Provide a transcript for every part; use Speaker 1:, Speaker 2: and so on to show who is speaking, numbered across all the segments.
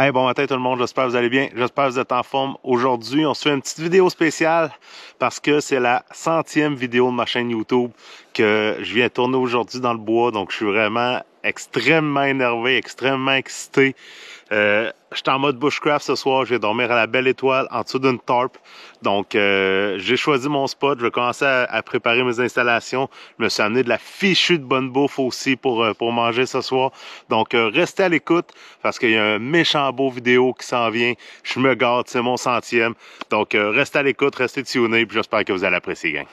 Speaker 1: Hey, bon matin tout le monde, j'espère que vous allez bien, j'espère que vous êtes en forme. Aujourd'hui, on se fait une petite vidéo spéciale parce que c'est la 100e vidéo de ma chaîne YouTube que je viens tourner aujourd'hui dans le bois, donc je suis vraiment extrêmement énervé, extrêmement excité. Je suis en mode bushcraft ce soir, je vais dormir à la Belle Étoile en dessous d'une tarp. Donc j'ai choisi mon spot, je vais commencer à préparer mes installations. Je me suis amené de la fichue de bonne bouffe aussi pour manger ce soir. Donc restez à l'écoute parce qu'il y a un méchant beau vidéo qui s'en vient. Je me garde, c'est mon 100e. Donc restez à l'écoute, restez tunés, puis j'espère que vous allez apprécier, gang.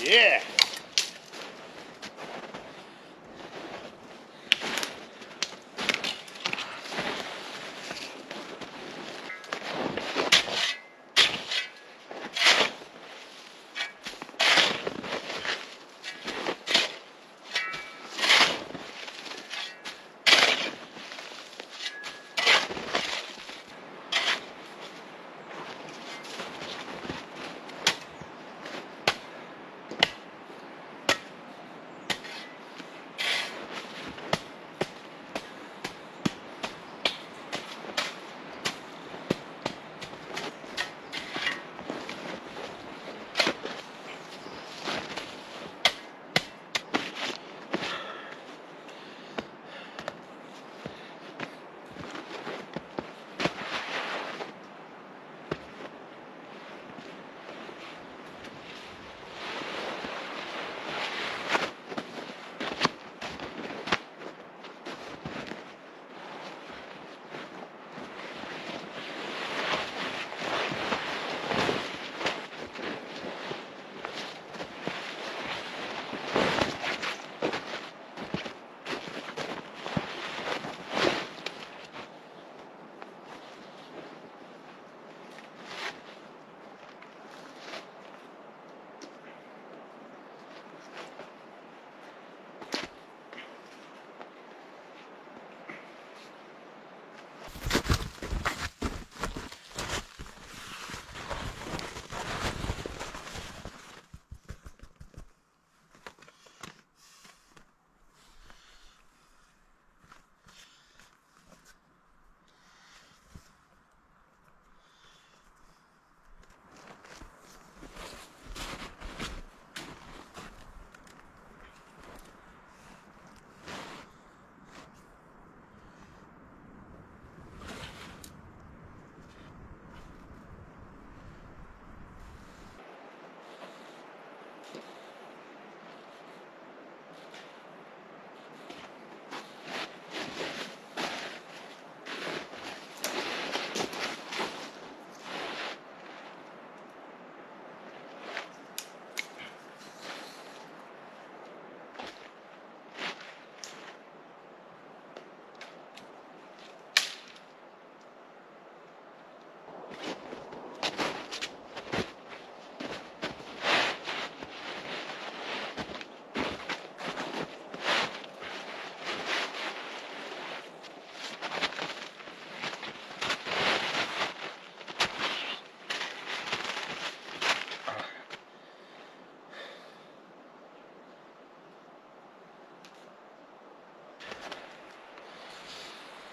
Speaker 1: Yeah!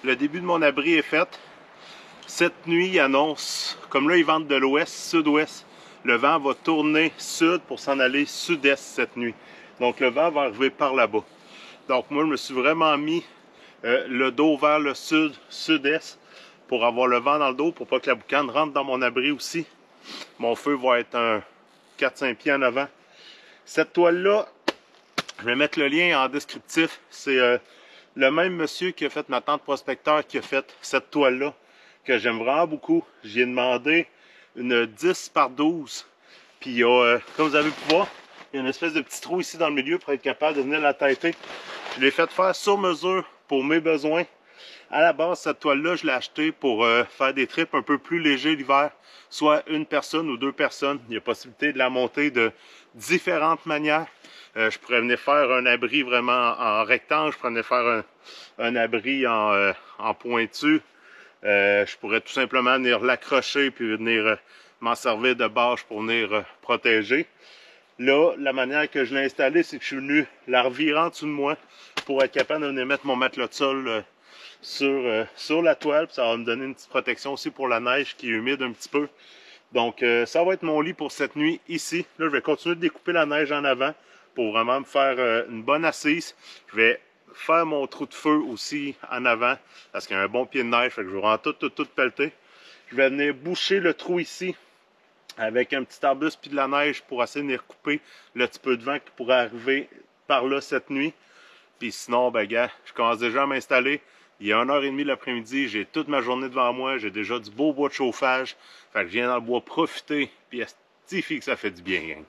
Speaker 1: le début de mon abri est fait. Cette nuit, il annonce, comme là, ils vendent de l'ouest, sud-ouest. Le vent va tourner sud pour s'en aller sud-est cette nuit. Donc, le vent va arriver par là-bas. Donc, moi, je me suis vraiment mis le dos vers le sud, sud-est, pour avoir le vent dans le dos, pour pas que la boucane rentre dans mon abri aussi. Mon feu va être un 4-5 pieds en avant. Cette toile-là, je vais mettre le lien en descriptif. C'est le même monsieur qui a fait ma tente prospecteur qui a fait cette toile-là, que j'aime vraiment beaucoup. J'ai demandé une 10 par 12. Puis il y a, comme vous avez pu voir, il y a une espèce de petit trou ici dans le milieu pour être capable de venir la têter. Je l'ai fait faire sur mesure pour mes besoins. À la base, cette toile-là, je l'ai achetée pour faire des trips un peu plus légers l'hiver. Soit une personne ou deux personnes. Il y a possibilité de la monter de différentes manières. Je pourrais venir faire un abri vraiment en rectangle. Je pourrais venir faire un abri en pointu. Je pourrais tout simplement venir l'accrocher puis venir m'en servir de bâche pour venir protéger. Là, la manière que je l'ai installé, c'est que je suis venu la revirer en dessous de moi pour être capable de venir mettre mon matelas de sol sur la toile. Puis ça va me donner une petite protection aussi pour la neige qui est humide un petit peu. Donc, ça va être mon lit pour cette nuit ici. Là, je vais continuer de découper la neige en avant pour vraiment me faire une bonne assise. Je vais faire mon trou de feu aussi en avant parce qu'il y a un bon pied de neige. Fait que je vais vraiment tout pelleter. Je vais venir boucher le trou ici avec un petit arbuste puis de la neige pour essayer de venir couper le petit peu de vent qui pourrait arriver par là cette nuit. Puis sinon, ben gars, je commence déjà à m'installer. Il est 1h30 l'après-midi, j'ai toute ma journée devant moi, j'ai déjà du beau bois de chauffage. Fait que je viens dans le bois profiter, puis estifie que ça fait du bien, gang.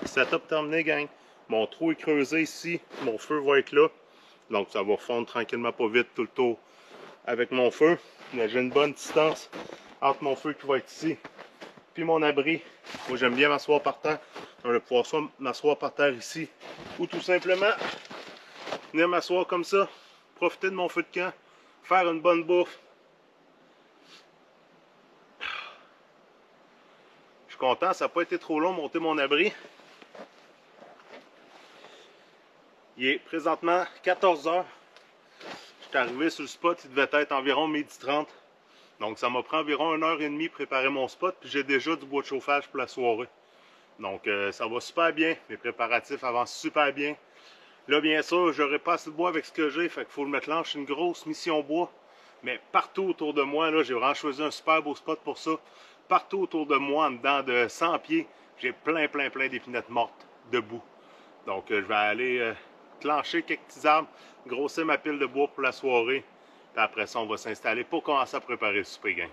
Speaker 1: Setup terminé, gang. Mon trou est creusé ici. Mon feu va être là. Donc, ça va fondre tranquillement pas vite tout le tour avec mon feu. Mais j'ai une bonne distance entre mon feu qui va être ici puis mon abri. Moi, j'aime bien m'asseoir par terre. Donc, je vais pouvoir soit m'asseoir par terre ici ou tout simplement venir m'asseoir comme ça, profiter de mon feu de camp, faire une bonne bouffe. Je suis content, ça n'a pas été trop long monter mon abri. Il est présentement 14 h. Je suis arrivé sur le spot, il devait être environ 12h30. Donc ça m'a pris environ 1h30 préparer mon spot, puis j'ai déjà du bois de chauffage pour la soirée. Donc ça va super bien, mes préparatifs avancent super bien. Là bien sûr, j'aurai pas assez de bois avec ce que j'ai, fait qu'il faut le mettre là. C'est une grosse mission bois. Mais partout autour de moi, là, j'ai vraiment choisi un super beau spot pour ça. Partout autour de moi, en dedans de 100 pieds, j'ai plein d'épinettes mortes debout. Donc je vais aller clencher quelques petits arbres, grossir ma pile de bois pour la soirée. Puis après ça, on va s'installer pour commencer à préparer le souper, gang.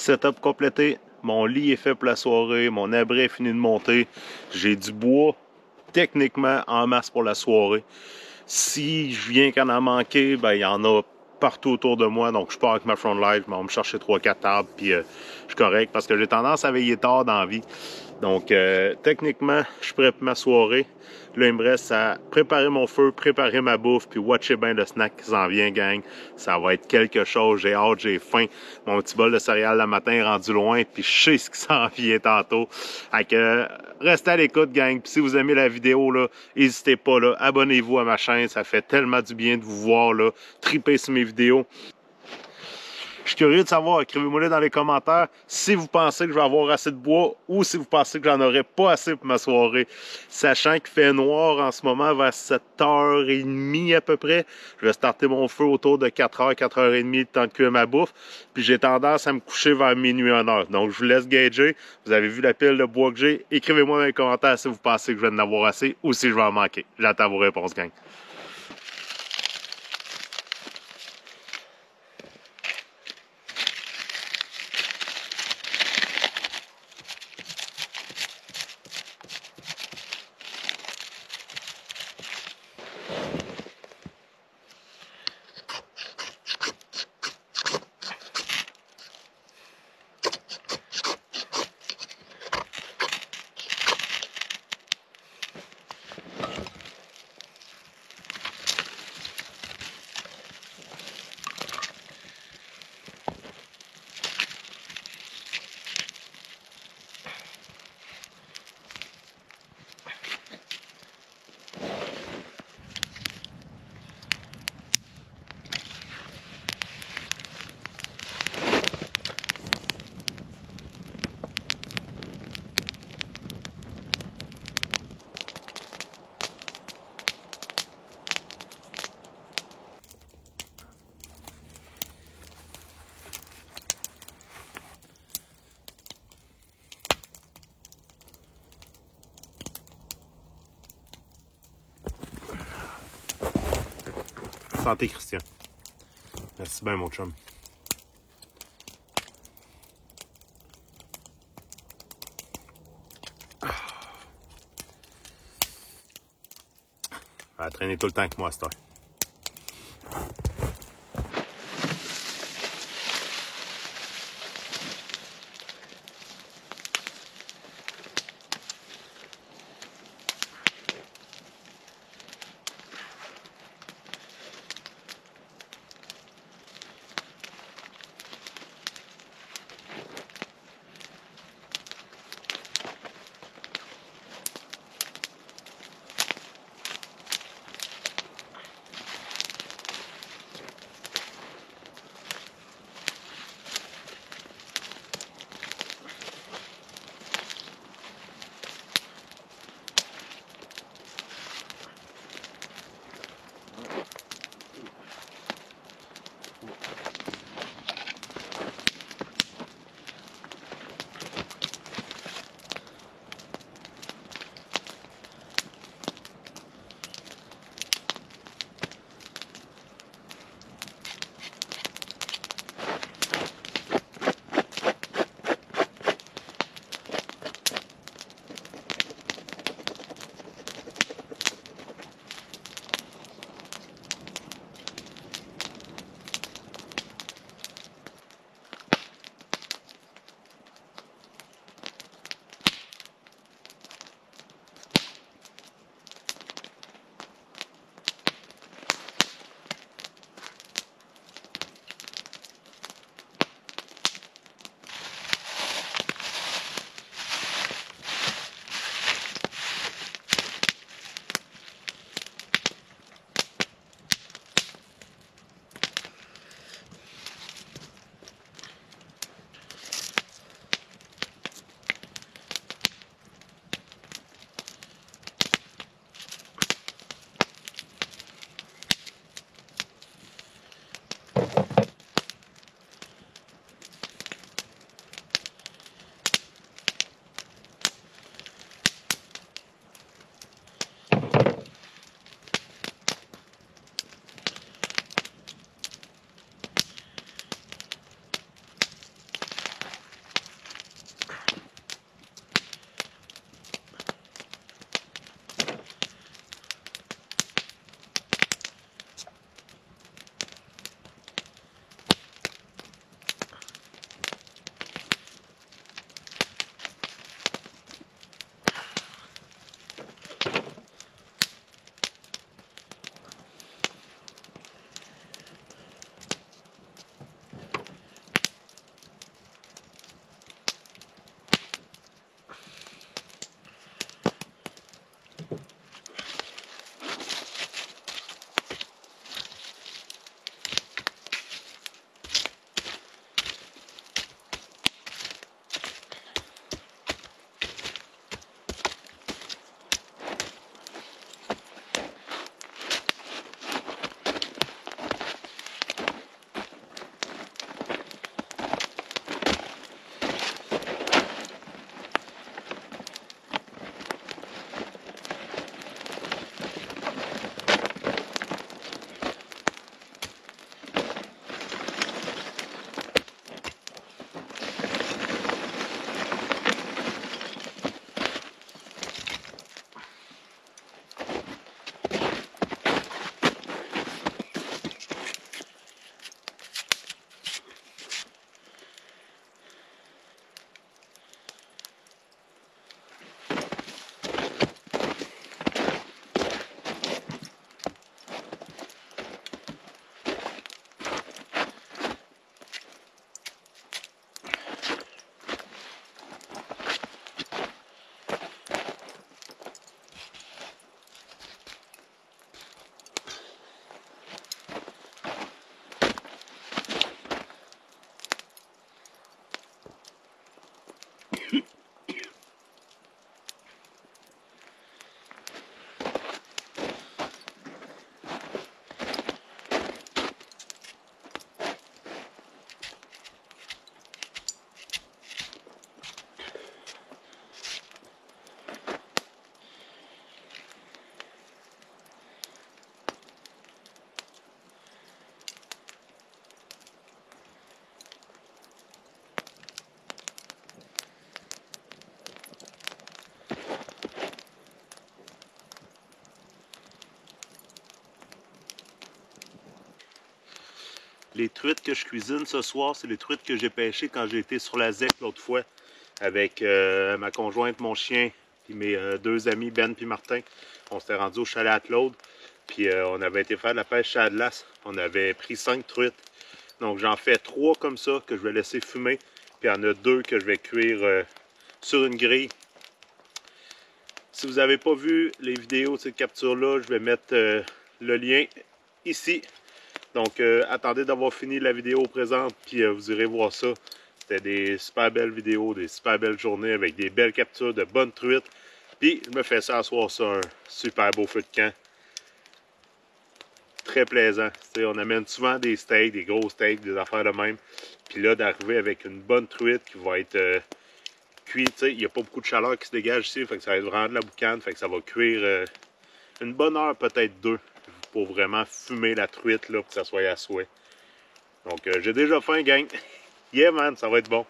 Speaker 1: Setup complété, mon lit est fait pour la soirée, mon abri est fini de monter. J'ai du bois techniquement en masse pour la soirée. Si je viens qu'en a manqué, ben il y en a partout autour de moi. Donc je pars avec ma front light, je vais me chercher 3-4 tables, puis je suis correct parce que j'ai tendance à veiller tard dans la vie. Donc techniquement, je suis prêt pour ma soirée. Là, il me reste à préparer mon feu, préparer ma bouffe, puis watcher bien le snack qui s'en vient, gang. Ça va être quelque chose. J'ai hâte, j'ai faim. Mon petit bol de céréales le matin est rendu loin, puis je sais ce qui s'en vient tantôt. Fait que restez à l'écoute, gang. Puis si vous aimez la vidéo, là, n'hésitez pas, là, abonnez-vous à ma chaîne. Ça fait tellement du bien de vous voir, là, triper sur mes vidéos. Je suis curieux de savoir, écrivez-moi dans les commentaires si vous pensez que je vais avoir assez de bois ou si vous pensez que j'en aurai pas assez pour ma soirée. Sachant qu'il fait noir en ce moment vers 7h30 à peu près. Je vais starter mon feu autour de 4h, 4h30 le temps de cuire ma bouffe. Puis j'ai tendance à me coucher vers minuit 1h. Donc je vous laisse gager. Vous avez vu la pile de bois que j'ai. Écrivez-moi dans les commentaires si vous pensez que je vais en avoir assez ou si je vais en manquer. J'attends vos réponses, gang. Santé, Christian. Merci bien, mon chum. Elle va traîner tout le temps avec moi à cette heure. les truites que je cuisine ce soir, c'est les truites que j'ai pêchées quand j'ai été sur la ZEC l'autre fois avec ma conjointe, mon chien, puis mes deux amis Ben puis Martin. On s'était rendu au chalet à Claude, puis on avait été faire de la pêche à Atlas. On avait pris 5 truites. Donc j'en fais 3 comme ça que je vais laisser fumer, puis il y en a 2 que je vais cuire sur une grille. Si vous n'avez pas vu les vidéos de cette capture-là, je vais mettre le lien ici. Donc attendez d'avoir fini la vidéo présente, puis vous irez voir ça. C'était des super belles vidéos, des super belles journées avec des belles captures de bonnes truites. Puis je me fais ça à soir sur un super beau feu de camp. Très plaisant. T'sais, on amène souvent des steaks, des gros steaks, des affaires de même. Puis là, d'arriver avec une bonne truite qui va être cuite. Il n'y a pas beaucoup de chaleur qui se dégage ici, fait que ça va être vraiment de la boucane. Fait que ça va cuire une bonne heure, peut-être 2, pour vraiment fumer la truite, là, pour que ça soit à souhait. Donc, j'ai déjà faim, gang. Yeah, man, ça va être bon.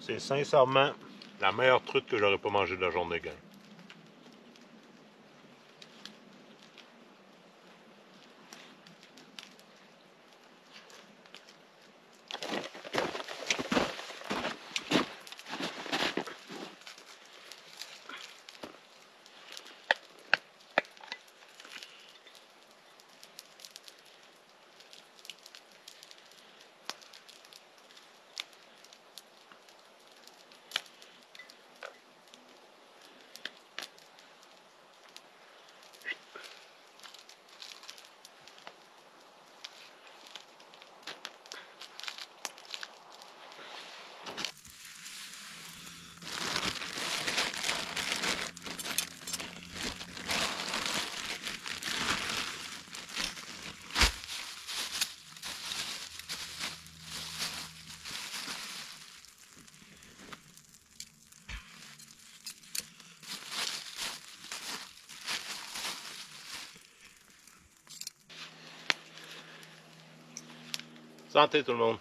Speaker 1: C'est sincèrement la meilleure truite que j'aurais pas mangé de la journée, gang. Santé tout le monde.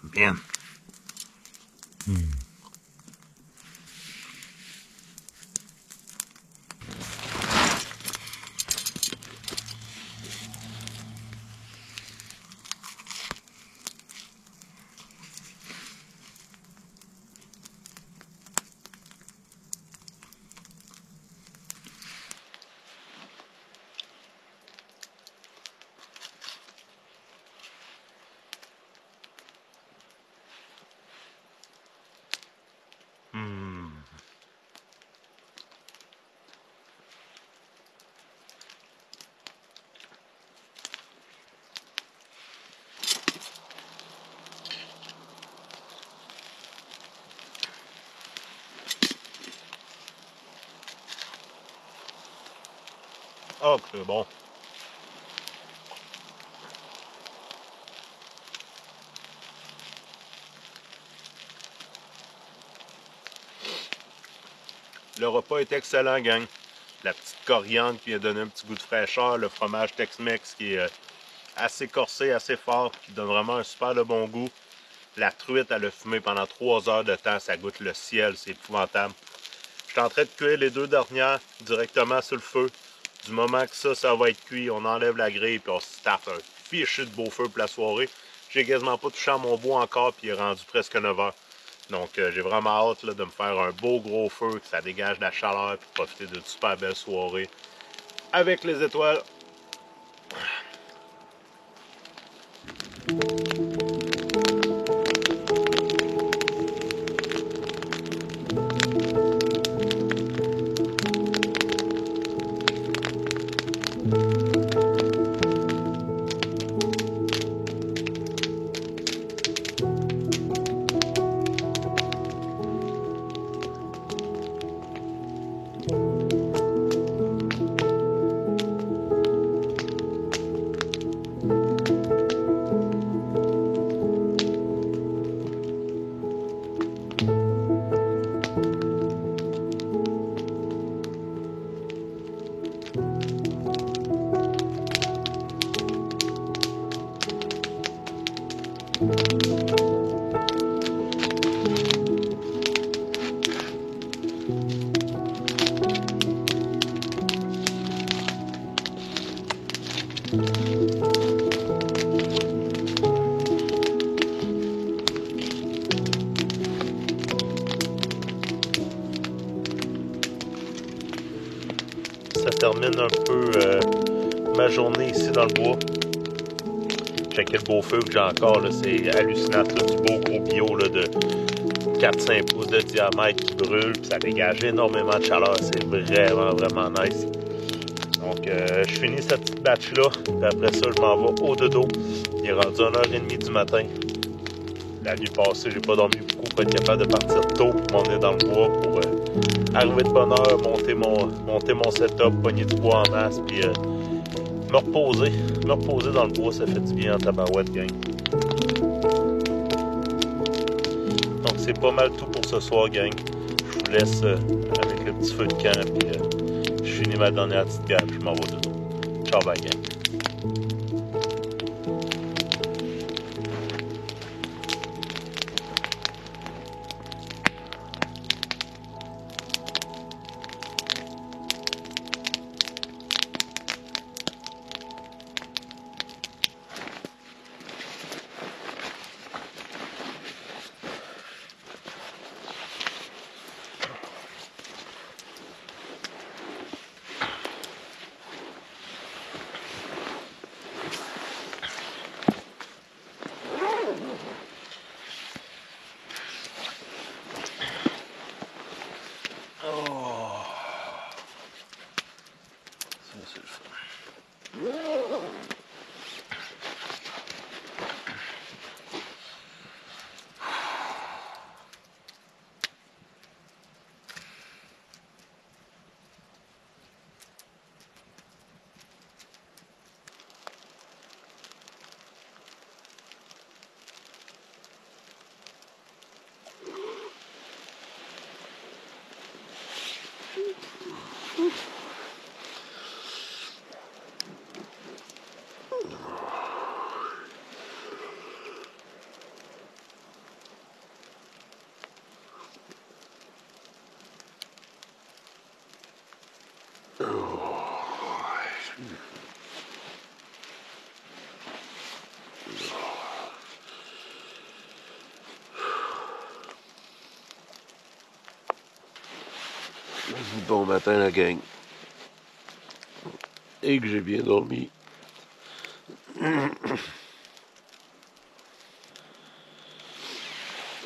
Speaker 1: Bien. Oh, c'est bon. Le repas est excellent, gang. La petite coriandre qui vient donner un petit goût de fraîcheur, le fromage Tex-Mex qui est assez corsé, assez fort, qui donne vraiment un super de bon goût. La truite, elle a fumé pendant 3 heures de temps, ça goûte le ciel, c'est épouvantable. Je suis en train de cuire les 2 dernières directement sur le feu. Du moment que ça va être cuit, on enlève la grille puis on se tape un fichu de beau feu pour la soirée. J'ai quasiment pas touché à mon bois encore puis il est rendu presque 9 heures. Donc j'ai vraiment hâte là, de me faire un beau gros feu, que ça dégage de la chaleur puis profiter d'une super belle soirée avec les étoiles. Ça termine un peu ma journée ici dans le bois. Checkez le beau feu que j'ai encore, c'est hallucinant, là, du beau gros bio là, de 4-5 pouces de diamètre qui brûle, puis ça dégage énormément de chaleur, c'est vraiment nice. Donc je finis cette petite batch là, puis après ça je m'en vais au dodo. Il est rendu 1h30 du matin. La nuit passée, j'ai pas dormi beaucoup pour être capable de partir tôt pour m'en aller dans le bois pour Arrivé de bonne heure, monter mon setup, pogner du bois en masse, puis me reposer dans le bois, ça fait du bien en tabarouette, gang. Donc c'est pas mal tout pour ce soir, gang. Je vous laisse avec le petit feu de camp, puis je finis ma dernière petite gaffe, je m'en vais de tout. Ciao, bye, gang. Bon matin la gang. Et que j'ai bien dormi.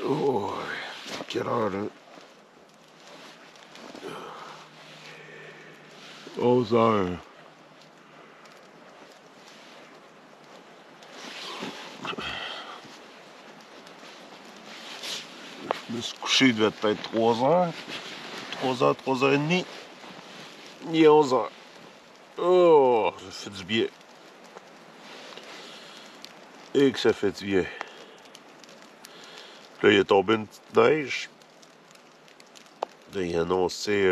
Speaker 1: Oh, quelle heure là? 11 heures. Je me suis couché, il devait être 3 heures. 3 heures, 3 heures et demie. Il est 11 heures. Oh, ça fait du bien. Et que ça fait du bien. Là, il est tombé une petite neige. Là, il a annoncé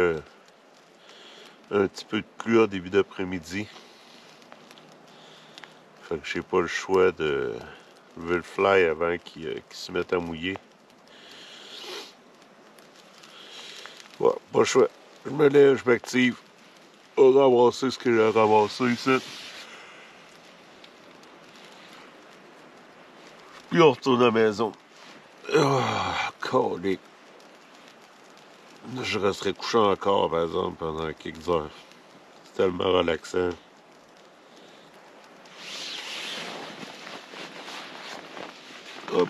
Speaker 1: un petit peu de pluie en début d'après-midi. Fait que j'ai pas le choix de lever le fly avant qu'il se mette à mouiller. Ouais, pas le choix. Je me lève, je m'active. On va ramasser ce que j'ai ramassé ici. Puis on retourne à la maison. Ah, colique. Je resterai couché encore, par exemple, pendant quelques heures. C'est tellement relaxant. Hop.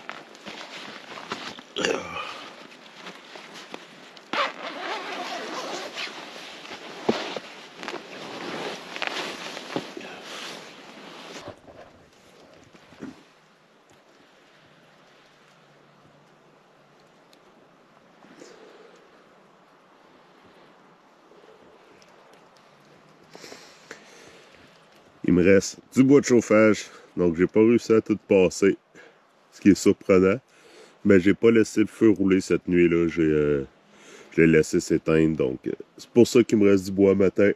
Speaker 1: Il me reste du bois de chauffage, donc j'ai pas réussi à tout passer, ce qui est surprenant. Mais j'ai pas laissé le feu rouler cette nuit-là, je l'ai laissé s'éteindre, donc c'est pour ça qu'il me reste du bois matin.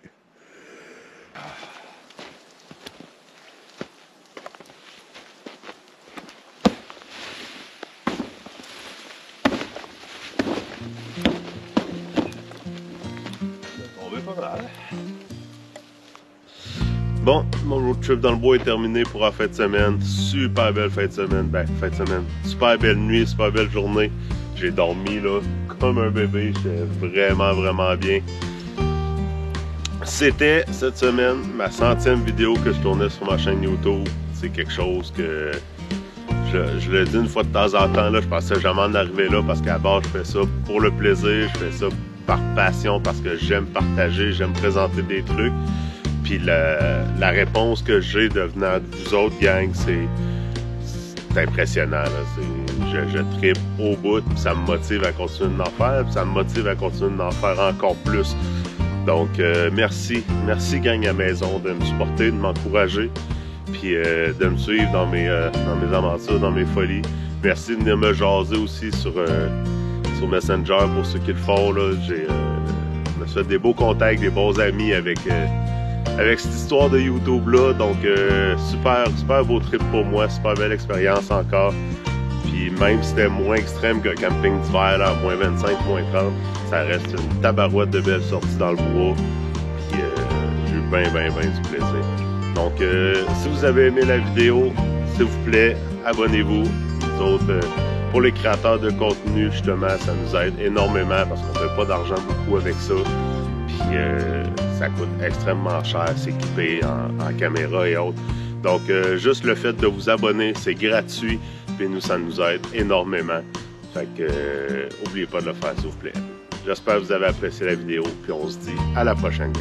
Speaker 1: Bon, mon road trip dans le bois est terminé pour la fin de semaine. Super belle fin de semaine. Ben, fin de semaine. Super belle nuit, super belle journée. J'ai dormi là comme un bébé. J'étais vraiment, vraiment bien. C'était cette semaine ma 100e vidéo que je tournais sur ma chaîne YouTube. C'est quelque chose que je le dis une fois de temps en temps. Là, je pensais jamais en arriver là parce qu'à la base, je fais ça pour le plaisir. Je fais ça par passion parce que j'aime partager, j'aime présenter des trucs. Puis la réponse que j'ai de venant de vous autres, gang, c'est c'est impressionnant. Je trippe au bout, puis ça me motive à continuer d'en faire, puis ça me motive à continuer d'en faire encore plus. Donc, merci gang à maison de me supporter, de m'encourager, puis de me suivre dans mes aventures, dans mes folies. Merci de venir me jaser aussi sur Messenger pour ceux qui le font. Je me suis fait des beaux contacts, des bons amis avec cette histoire de YouTube-là. Donc, super beau trip pour moi, super belle expérience encore. Puis même si c'était moins extrême que le camping d'hiver, à moins 25, moins 30, ça reste une tabarouette de belles sorties dans le bois. Puis j'ai eu ben du plaisir. Donc, si vous avez aimé la vidéo, s'il vous plaît, abonnez-vous. Nous autres, pour les créateurs de contenu, justement, ça nous aide énormément parce qu'on ne fait pas d'argent beaucoup avec ça. Puis ça coûte extrêmement cher s'équiper en caméra et autres. Donc, juste le fait de vous abonner, c'est gratuit. Puis nous, ça nous aide énormément. Fait que, n'oubliez pas de le faire, s'il vous plaît. J'espère que vous avez apprécié la vidéo. Puis on se dit à la prochaine.